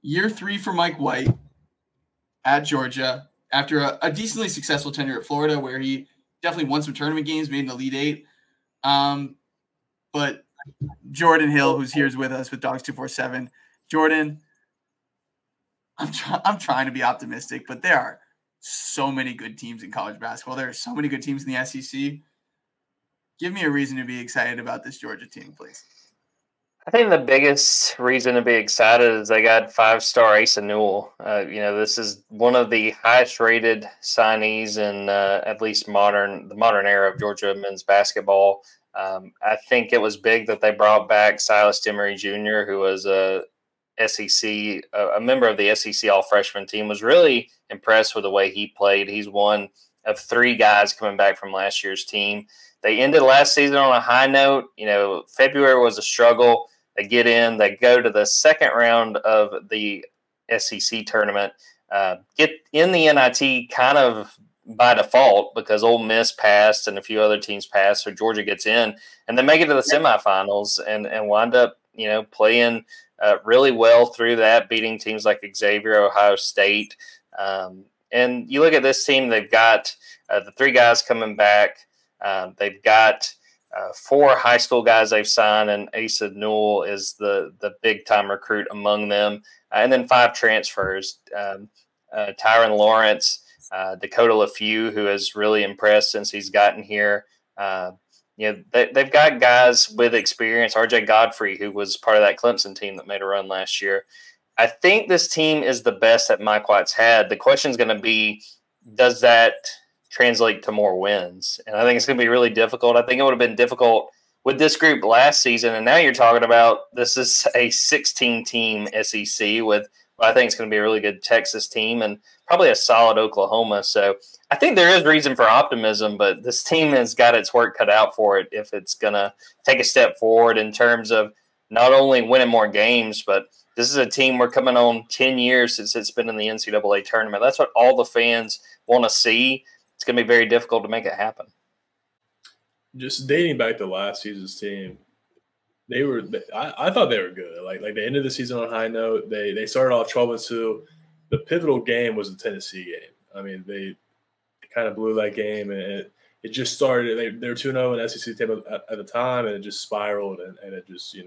year 3 for Mike White at Georgia after a decently successful tenure at Florida, where he definitely won some tournament games, made an Elite Eight. But Jordan Hill, who's here with us with Dogs 247. Jordan, I'm trying to be optimistic, but there are so many good teams in college basketball. There are so many good teams in the SEC. Give me a reason to be excited about this Georgia team, please. I think the biggest reason to be excited is they got 5-star Asa Newell. This is one of the highest rated signees in at least the modern era of Georgia men's basketball. I think it was big that they brought back Silas Demery Jr., who was a member of the SEC All-Freshman team. Was really impressed with the way he played. He's one of 3 guys coming back from last year's team. They ended last season on a high note. February was a struggle. They get in, they go to the second round of the SEC tournament, get in the NIT kind of by default because Ole Miss passed and a few other teams passed, so Georgia gets in, and they make it to the semifinals and wind up, playing really well through that, beating teams like Xavier, Ohio State. And you look at this team, they've got the 3 guys coming back. They've got 4 high school guys they've signed, and Asa Newell is the big-time recruit among them. And then 5 transfers. Tyron Lawrence, Dakota LaFew, who has really impressed since he's gotten here. They've got guys with experience. RJ Godfrey, who was part of that Clemson team that made a run last year. I think this team is the best that Mike White's had. The question is going to be, does that translate to more wins? And I think it's going to be really difficult. I think it would have been difficult with this group last season. And now you're talking about this is a 16-team SEC with what I think is going to be a really good Texas team and probably a solid Oklahoma. So I think there is reason for optimism, but this team has got its work cut out for it if it's going to take a step forward in terms of not only winning more games, but this is a team we're coming on 10 years since it's been in the NCAA tournament. That's what all the fans want to see. It's going to be very difficult to make it happen. Just dating back to last season's team, I thought they were good. Like they ended the season on a high note. They started off 12-2. The pivotal game was the Tennessee game. I mean, they kind of blew that game, and it just started. They were 2-0 in SEC table at the time, and it just spiraled, and it just it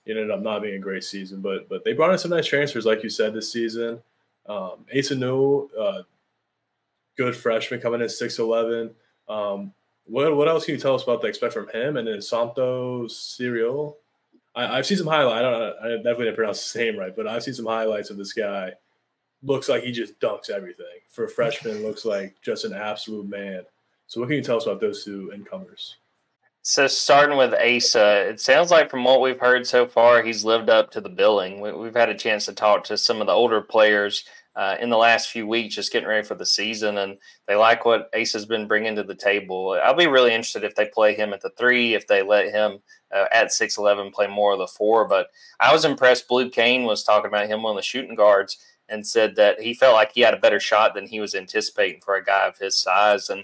ended up not being a great season. But they brought in some nice transfers, like you said, this season. Asa Newell, good freshman coming in 6'11". What else can you tell us about the expect from him? And then Santo Ciriol. I've seen some highlights. I definitely didn't pronounce his name right, but I've seen some highlights of this guy. Looks like he just dunks everything. For a freshman, looks like just an absolute man. So what can you tell us about those 2 incomers? So starting with Asa, it sounds like from what we've heard so far, he's lived up to the billing. We've had a chance to talk to some of the older players in the last few weeks, just getting ready for the season, and they like what Asa's been bringing to the table. I'll be really interested if they play him at the 3, if they let him at 6'11" play more of the 4. But I was impressed. Blue Kane was talking about him, one of the shooting guards, and said that he felt like he had a better shot than he was anticipating for a guy of his size. And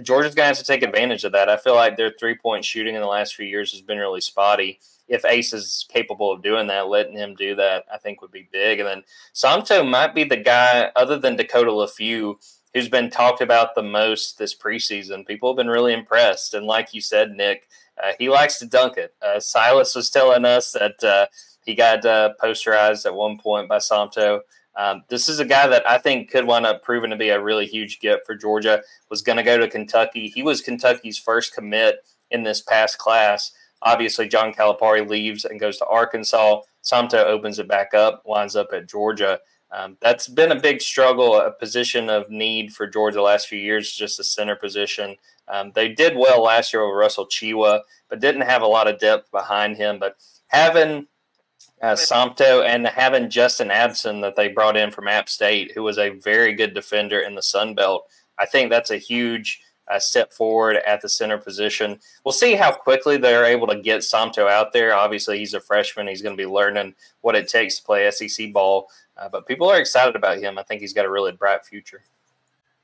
Georgia's going to have to take advantage of that. I feel like their 3-point shooting in the last few years has been really spotty. If Ace is capable of doing that, letting him do that, I think would be big. And then Santo might be the guy, other than Dakota LaFew, who's been talked about the most this preseason. People have been really impressed. And like you said, Nick, he likes to dunk it. Silas was telling us that he got posterized at one point by Santo. This is a guy that I think could wind up proving to be a really huge get for Georgia. Was going to go to Kentucky. He was Kentucky's first commit in this past class. Obviously, John Calipari leaves and goes to Arkansas. Santo opens it back up, winds up at Georgia. That's been a big struggle, a position of need for Georgia the last few years, just the center position. They did well last year with Russell Chiwa, but didn't have a lot of depth behind him. But having Santo and having Justin Abson that they brought in from App State, who was a very good defender in the Sun Belt, I think that's a huge step forward at the center position. We'll see how quickly they're able to get Santo out there. Obviously, he's a freshman. He's going to be learning what it takes to play SEC ball. But people are excited about him. I think he's got a really bright future.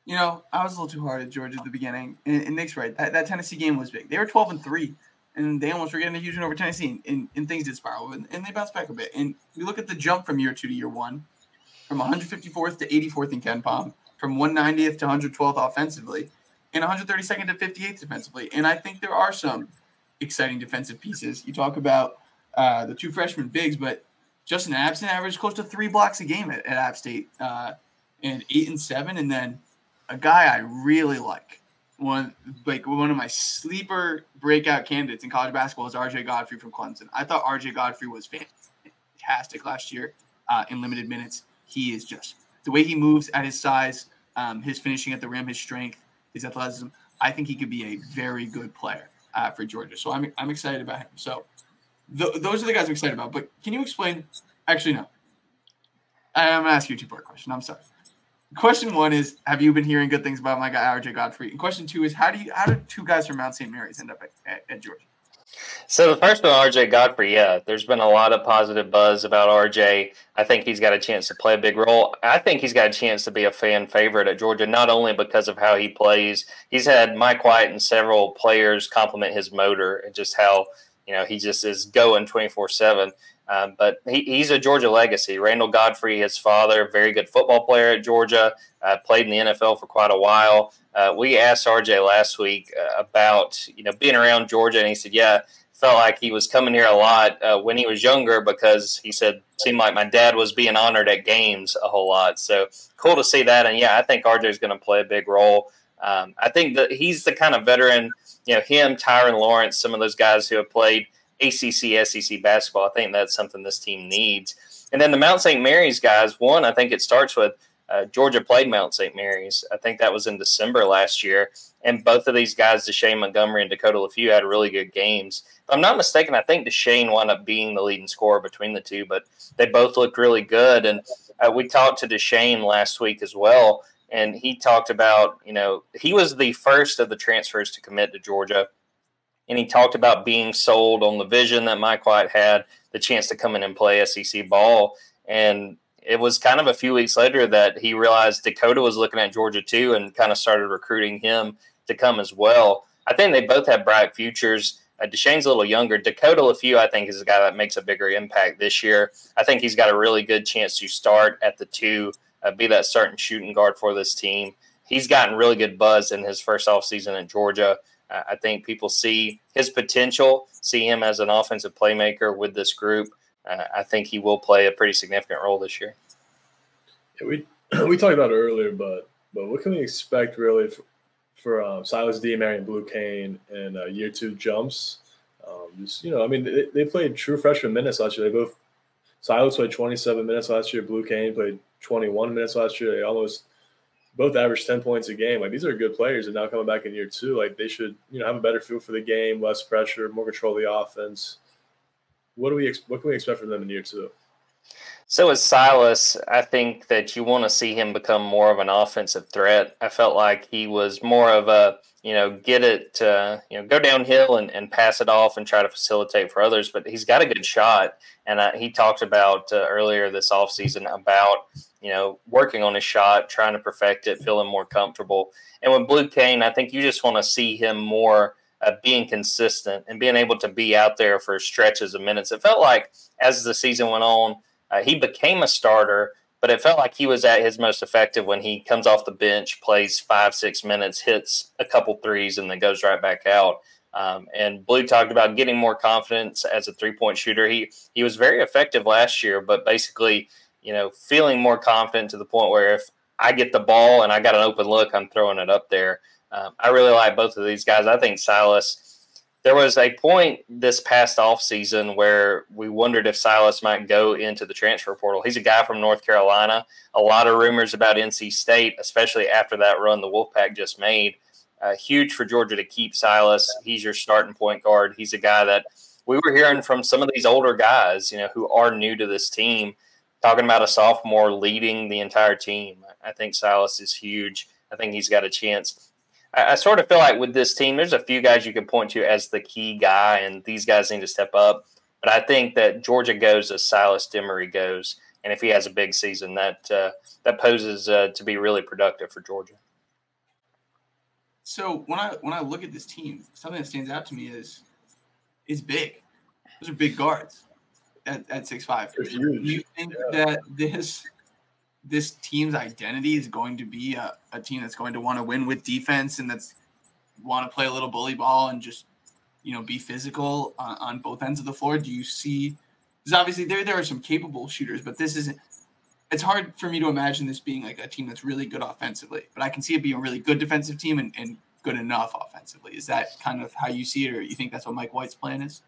I was a little too hard at Georgia at the beginning. And Nick's right. That Tennessee game was big. They were 12-3 and they almost were getting a huge win over Tennessee, and things did spiral, and they bounced back a bit. And we look at the jump from year 2 to year 1, from 154th to 84th in KenPom, from 190th to 112th offensively, and 132nd to 58th defensively. And I think there are some exciting defensive pieces. You talk about the 2 freshman bigs, but Justin Abson averaged close to 3 blocks a game at App State, and 8 and 7. And then a guy I really like, one of my sleeper breakout candidates in college basketball is RJ Godfrey from Clemson. I thought RJ Godfrey was fantastic last year in limited minutes. He is just the way he moves at his size, his finishing at the rim, his strength, his athleticism. I think he could be a very good player for Georgia. So I'm excited about him. So those are the guys I'm excited about. But can you explain? Actually, no. I'm going to ask you a 2-part question. I'm sorry. Question 1 is, have you been hearing good things about my guy RJ Godfrey? And question 2 is, how did 2 guys from Mount St. Mary's end up at Georgia? So the first one, RJ Godfrey, yeah, there's been a lot of positive buzz about RJ. I think he's got a chance to play a big role. I think he's got a chance to be a fan favorite at Georgia, not only because of how he plays. He's had Mike White and several players compliment his motor and just how, he just is going 24/7. But he's a Georgia legacy. Randall Godfrey, his father, very good football player at Georgia, played in the NFL for quite a while. We asked RJ last week about, being around Georgia, and he said, yeah, felt like he was coming here a lot when he was younger because he said, seemed like my dad was being honored at games a whole lot. So cool to see that. And, yeah, I think RJ is going to play a big role. I think that he's the kind of veteran, him, Tyron Lawrence, some of those guys who have played ACC, SEC basketball. I think that's something this team needs. And then the Mount St. Mary's guys, one, I think it starts with Georgia played Mount St. Mary's. I think that was in December last year. And both of these guys, Deshane Montgomery and Dakota LeFew, had really good games. If I'm not mistaken, I think Deshane wound up being the leading scorer between the two, but they both looked really good. And we talked to Deshane last week as well, and he talked about, he was the first of the transfers to commit to Georgia. And he talked about being sold on the vision that Mike White had, the chance to come in and play SEC ball. And it was kind of a few weeks later that he realized Dakota was looking at Georgia too and kind of started recruiting him to come as well. I think they both have bright futures. Deshane's a little younger. Dakota LeFew, I think, is a guy that makes a bigger impact this year. I think he's got a really good chance to start at the 2, be that starting shooting guard for this team. He's gotten really good buzz in his first offseason at Georgia. I think people see his potential, see him as an offensive playmaker with this group. I think he will play a pretty significant role this year. Yeah, we talked about it earlier, but what can we expect really for Silas Diemary and Blue Cain in year 2 jumps? They played true freshman minutes last year. Silas played 27 minutes last year. Blue Cain played 21 minutes last year. They almost both averaged 10 points a game. Like, these are good players, and now coming back in year 2, like, they should, have a better feel for the game, less pressure, more control of the offense. What can we expect from them in year 2? So as Silas, I think that you want to see him become more of an offensive threat. I felt like he was more of a, get it, go downhill and pass it off and try to facilitate for others. But he's got a good shot. And he talked about earlier this offseason about, working on his shot, trying to perfect it, feeling more comfortable. And with Blue Cain, I think you just want to see him more being consistent and being able to be out there for stretches of minutes. It felt like as the season went on, he became a starter, but it felt like he was at his most effective when he comes off the bench, plays 5-6 minutes, hits a couple threes, and then goes right back out. And Blue talked about getting more confidence as a three-point shooter. He was very effective last year, but basically, feeling more confident to the point where if I get the ball and I got an open look, I'm throwing it up there. I really like both of these guys. I think Silas, there was a point this past offseason where we wondered if Silas might go into the transfer portal. He's a guy from North Carolina. A lot of rumors about NC State, especially after that run the Wolfpack just made. Huge for Georgia to keep Silas. He's your starting point guard. He's a guy that we were hearing from some of these older guys, who are new to this team, talking about a sophomore leading the entire team. I think Silas is huge. I think he's got a chance. I sort of feel like with this team, there's a few guys you can point to as the key guy, and these guys need to step up. But I think that Georgia goes as Silas Dimery goes, and if he has a big season, that poses to be really productive for Georgia. So when I look at this team, something that stands out to me is is big. Those are big guards at 6'5". They're huge. Do you think that this team's identity is going to be a team that's going to want to win with defense and that's want to play a little bully ball and just, be physical on both ends of the floor? Do you see – because obviously there are some capable shooters, but this isn't – it's hard for me to imagine this being like a team that's really good offensively. But I can see it being a really good defensive team and good enough offensively. Is that kind of how you see it, or you think that's what Mike White's plan is?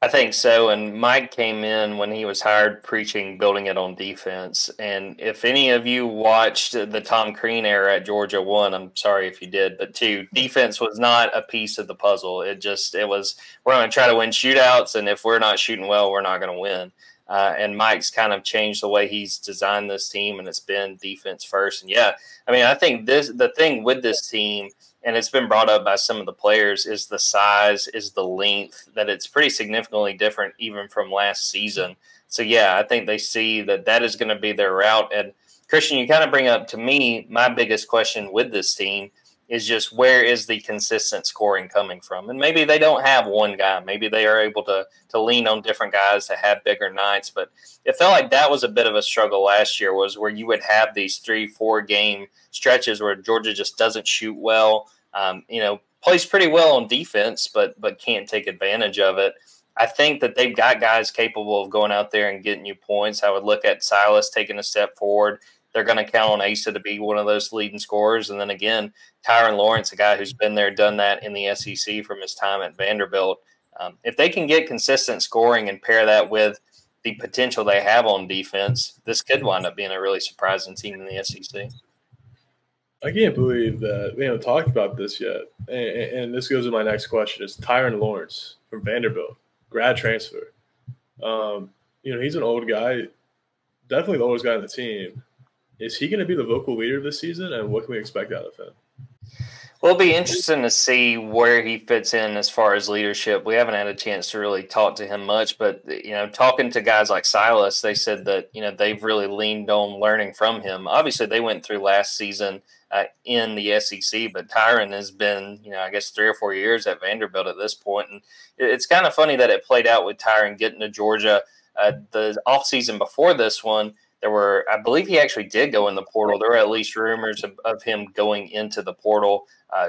I think so. And Mike came in when he was hired preaching building it on defense. And if any of you watched the Tom Crean era at Georgia, one, I'm sorry if you did, but two, defense was not a piece of the puzzle. It was, we're going to try to win shootouts. And if we're not shooting well, we're not going to win. And Mike's kind of changed the way he's designed this team, and it's been defense first. And yeah, I mean, I think the thing with this team, and it's been brought up by some of the players, is the size, is the length, that it's pretty significantly different even from last season. So, yeah, I think they see that is going to be their route. And, Christian, you kind of bring up, to me, my biggest question with this team is just where is the consistent scoring coming from? And maybe they don't have one guy. Maybe they are able to lean on different guys to have bigger nights. But it felt like that was a bit of a struggle last year, was where you would have these 3-4 game stretches where Georgia just doesn't shoot well, plays pretty well on defense, but can't take advantage of it. I think that they've got guys capable of going out there and getting you points. I would look at Silas taking a step forward. They're going to count on Asa to be one of those leading scorers. And then again, Tyron Lawrence, a guy who's been there, done that in the SEC from his time at Vanderbilt. If they can get consistent scoring and pair that with the potential they have on defense, this could wind up being a really surprising team in the SEC. I can't believe that we haven't talked about this yet. And this goes to my next question. It's Tyron Lawrence from Vanderbilt, grad transfer. He's an old guy, definitely the oldest guy on the team. Is he going to be the vocal leader this season, and what can we expect out of him? Well, it'll be interesting to see where he fits in as far as leadership. We haven't had a chance to really talk to him much, but, talking to guys like Silas, they said that, they've really leaned on learning from him. Obviously, they went through last season in the SEC, but Tyron has been, I guess 3 or 4 years at Vanderbilt at this point. And it's kind of funny that it played out with Tyron getting to Georgia. The offseason before this one, I believe he actually did go in the portal. There were at least rumors of him going into the portal.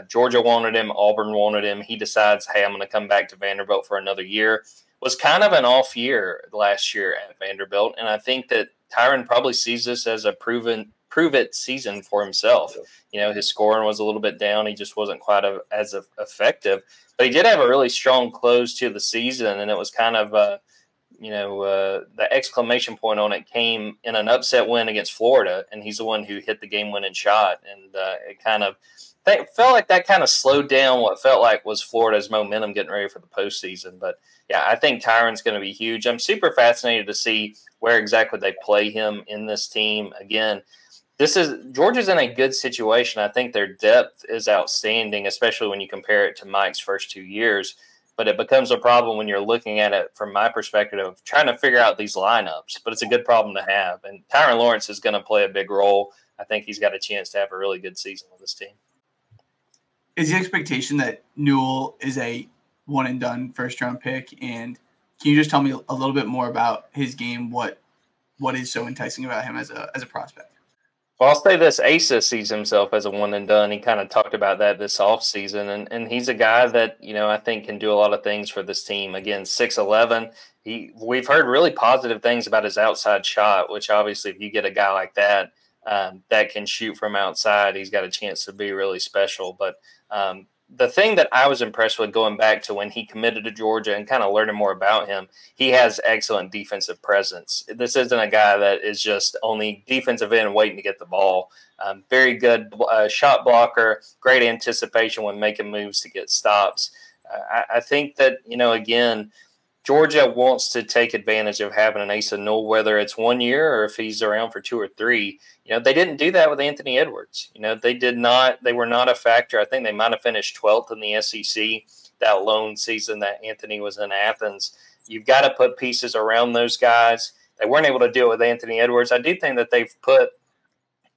Georgia wanted him. Auburn wanted him. He decides, hey, I'm going to come back to Vanderbilt for another year. Was kind of an off year last year at Vanderbilt. And I think that Tyron probably sees this as a prove-it season for himself. His scoring was a little bit down. He just wasn't quite as effective. But he did have a really strong close to the season, and it was kind of the exclamation point on it came in an upset win against Florida, and he's the one who hit the game-winning shot. And it kind of felt like that kind of slowed down what felt like was Florida's momentum getting ready for the postseason. But, yeah, I think Tyron's going to be huge. I'm super fascinated to see where exactly they play him in this team. Again, Georgia's in a good situation. I think their depth is outstanding, especially when you compare it to Mike's first 2 years. But it becomes a problem when you're looking at it from my perspective of trying to figure out these lineups. But it's a good problem to have. And Tyron Lawrence is going to play a big role. I think he's got a chance to have a really good season with this team. Is the expectation that Newell is a one-and-done first-round pick? And can you just tell me a little bit more about his game, what is so enticing about him as a prospect? Well, I'll say this. Asa sees himself as a one-and-done. He kind of talked about that this offseason, and he's a guy that, I think can do a lot of things for this team. Again, 6'11". We've heard really positive things about his outside shot, which obviously if you get a guy like that that can shoot from outside, he's got a chance to be really special. But the thing that I was impressed with going back to when he committed to Georgia and kind of learning more about him, he has excellent defensive presence. This isn't a guy that is just on the defensive end waiting to get the ball. Very good shot blocker, great anticipation when making moves to get stops. I think that, again, Georgia wants to take advantage of having an Asa Newell, whether it's 1 year or if he's around for 2 or 3. They didn't do that with Anthony Edwards. They were not a factor. I think they might have finished 12th in the SEC that lone season that Anthony was in Athens. You've got to put pieces around those guys. They weren't able to do it with Anthony Edwards. I do think that they've put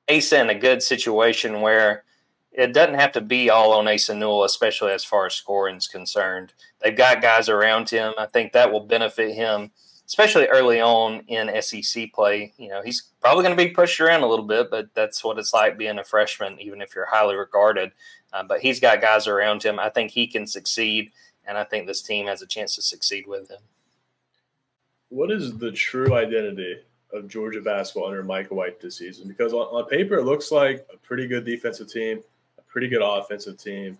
Asa in a good situation where it doesn't have to be all on Asa Newell, especially as far as scoring is concerned. They've got guys around him. I think that will benefit him, especially early on in SEC play. You know, he's probably going to be pushed around a little bit, but that's what it's like being a freshman, even if you're highly regarded. But he's got guys around him. I think he can succeed, and I think this team has a chance to succeed with him. What is the true identity of Georgia basketball under Micah White this season? Because on paper, it looks like a pretty good defensive team, a pretty good offensive team,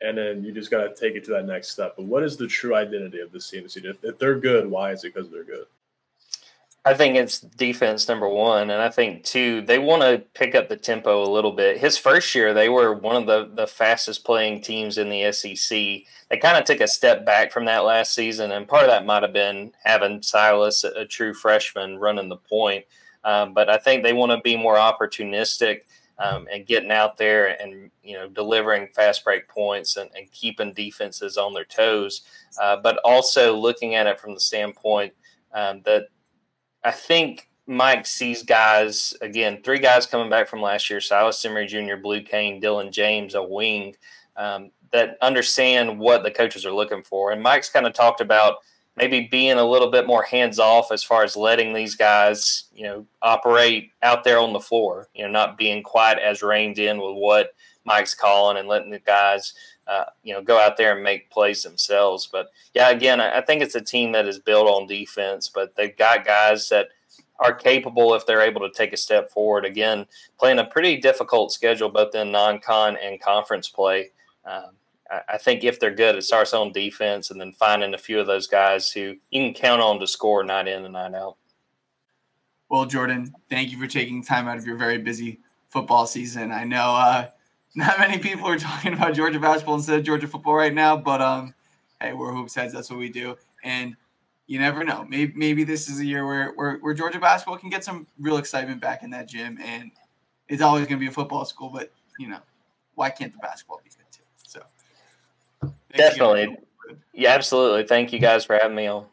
and then you just got to take it to that next step. But what is the true identity of this team this season? If they're good, why is it because they're good? I think it's defense, number one. And I think, two, they want to pick up the tempo a little bit. His first year, they were one of the fastest playing teams in the SEC. They kind of took a step back from that last season, and part of that might have been having Silas, a true freshman, running the point. But I think they want to be more opportunistic and getting out there and, you know, delivering fast break points and keeping defenses on their toes. But also looking at it from the standpoint that I think Mike sees guys, again, 3 guys coming back from last year, Silas Emery Jr., Blue Kane, Dylan James, a wing, that understand what the coaches are looking for. And Mike's kind of talked about maybe being a little bit more hands-off as far as letting these guys, you know, operate out there on the floor, you know, not being quite as reined in with what Mike's calling and letting the guys you know, go out there and make plays themselves. But, yeah, again, I think it's a team that is built on defense, but they've got guys that are capable if they're able to take a step forward. Again, playing a pretty difficult schedule both in non-con and conference play. I think if they're good, it starts on defense and then finding a few of those guys who you can count on to score night in and night out. Well, Jordan, thank you for taking time out of your very busy football season. I know not many people are talking about Georgia basketball instead of Georgia football right now, but hey, we're Hoops Heads. That's what we do. And you never know. Maybe this is a year where Georgia basketball can get some real excitement back in that gym. And it's always going to be a football school, but, you know, why can't the basketball be good too? So definitely. Yeah, absolutely. Thank you guys for having me on.